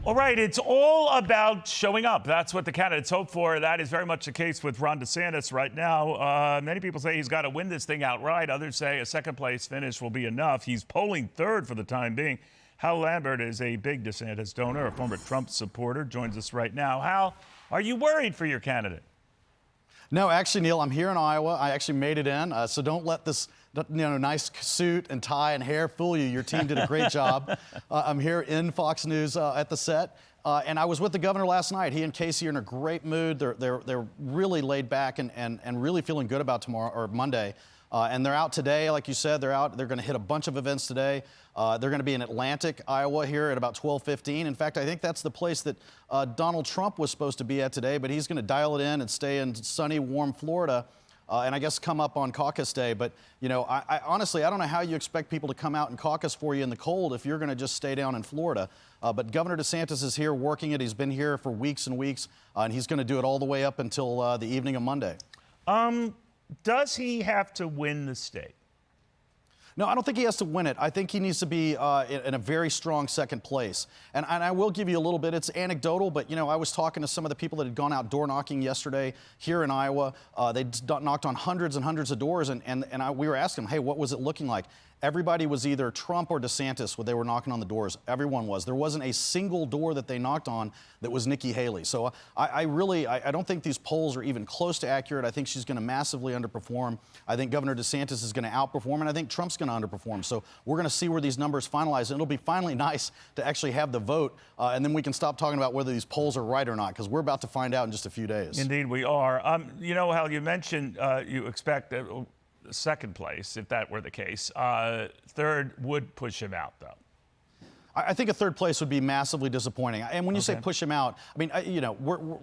All right, it's all about showing up. That's what the candidates hope for. That is very much the case with Ron DeSantis right now. Many people say he's got to win this thing outright. Others say a second-place finish will be enough. He's polling third for the time being. Hal Lambert is a big DeSantis donor, a former Trump supporter, joins us right now. Hal, are you worried for your candidate? No, actually, Neil, I'm here in Iowa. I actually made it in, so don't let this nice suit and tie and hair fool you. Your team did a great job. I'm here in Fox News at the set, and I was with the governor last night. He and Casey are in a great mood. They're really laid back and really feeling good about tomorrow or Monday. And they're out today, like you said. They're out. They're going to hit a bunch of events today. They're going to be in Atlantic, Iowa, here at about 12:15. In fact, I think that's the place that Donald Trump was supposed to be at today, but he's going to dial it in and stay in sunny, warm Florida, and I guess come up on caucus day. But, you know, I honestly, I don't know how you expect people to come out and caucus for you in the cold if you're going to just stay down in Florida. But Governor DeSantis is here working it. He's been here for weeks and weeks, and he's going to do it all the way up until the evening of Monday. Does he have to win the state? No, I don't think he has to win it. I think he needs to be in a very strong second place. And I will give you a little bit. It's anecdotal, but, you know, I was talking to some of the people that had gone out door knocking yesterday here in Iowa. They knocked on hundreds and hundreds of doors, and we were asking them, hey, what was it looking like? Everybody was either Trump or DeSantis when they were knocking on the doors. Everyone was. There wasn't a single door that they knocked on that was Nikki Haley. So I don't think these polls are even close to accurate. I think she's going to massively underperform. I think Governor DeSantis is going to outperform, and I think Trump's going to underperform. So we're going to see where these numbers finalize, and it'll be finally nice to actually have the vote, and then we can stop talking about whether these polls are right or not, because we're about to find out in just a few days. Indeed, we are. You know, Hal, you mentioned you expect second place, if that were the case. Third would push him out, though. I think a third place would be massively disappointing. And when you say push him out, I mean, you know,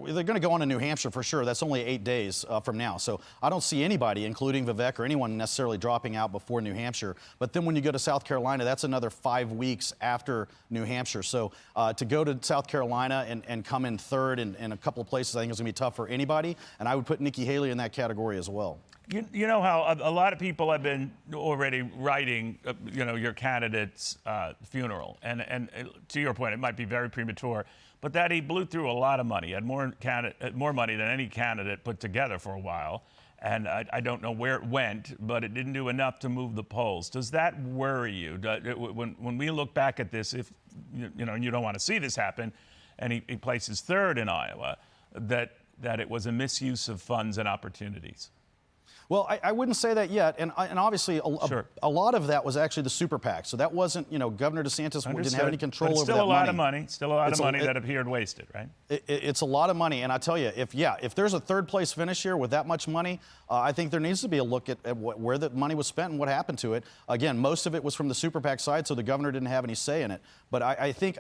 they're going to go on to New Hampshire for sure. That's only 8 days from now. So I don't see anybody, including Vivek or anyone, necessarily dropping out before New Hampshire. But then when you go to South Carolina, that's another 5 weeks after New Hampshire. So to go to South Carolina and come in third in a couple of places, I think it's going to be tough for anybody. And I would put Nikki Haley in that category as well. You know how a lot of people have been already writing, you know, your candidate's funeral. And to your point, it might be very premature, but that he blew through a lot of money, had more money than any candidate put together for a while. And I don't know where it went, but it didn't do enough to move the polls. Does that worry you? When we look back at this, if you know, and you don't want to see this happen, and he places third in Iowa, that it was a misuse of funds and opportunities? Well, I wouldn't say that yet, and obviously a lot of that was actually the super PAC. So that wasn't, you know, Governor DeSantis didn't have any control over that money. Still a lot of money. Still a lot of money that appeared wasted, right? It's a lot of money, and I tell you, if there's a third place finish here with that much money, I think there needs to be a look at where the money was spent and what happened to it. Again, most of it was from the super PAC side, so the governor didn't have any say in it. But I think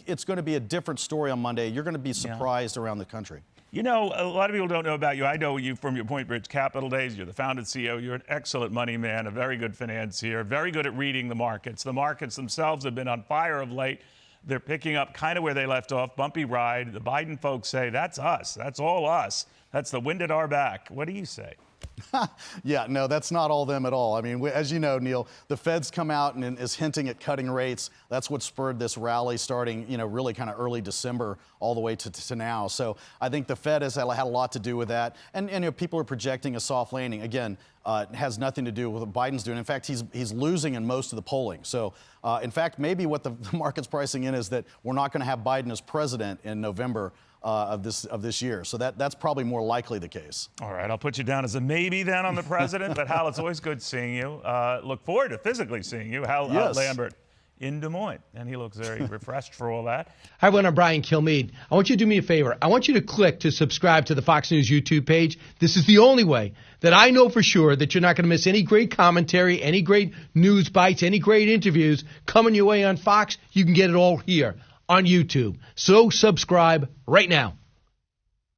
it's going to be a different story on Monday. You're going to be surprised around the country. You know, a lot of people don't know about you. I know you from your Point Bridge Capital days. You're the founded CEO. You're an excellent money man, a very good financier, very good at reading the markets. The markets themselves have been on fire of late. They're picking up kind of where they left off, bumpy ride. The Biden folks say, that's us. That's all us. That's the wind at our back. What do you say? Yeah, no, that's not all them at all. I mean, as you know, Neil, the Fed's come out and is hinting at cutting rates. That's what spurred this rally starting, you know, really kind of early December all the way to now. So I think the Fed has had a lot to do with that. And you know, people are projecting a soft landing. Again, it has nothing to do with what Biden's doing. In fact, he's losing in most of the polling. So, in fact, maybe what the market's pricing in is that we're not going to have Biden as president in November of this year. So that's probably more likely the case. All right, I'll put you down as a maybe then on the president. But Hal, it's always good seeing you. Look forward to physically seeing you. Hal Lambert in Des Moines, and he looks very refreshed for all that. Hi, everyone. I'm Brian Kilmeade. I want you to do me a favor. I want you to click to subscribe to the Fox News YouTube page. This is the only way that I know for sure that you're not going to miss any great commentary, any great news bites, any great interviews coming your way on Fox. You can get it all here on YouTube. So subscribe right now.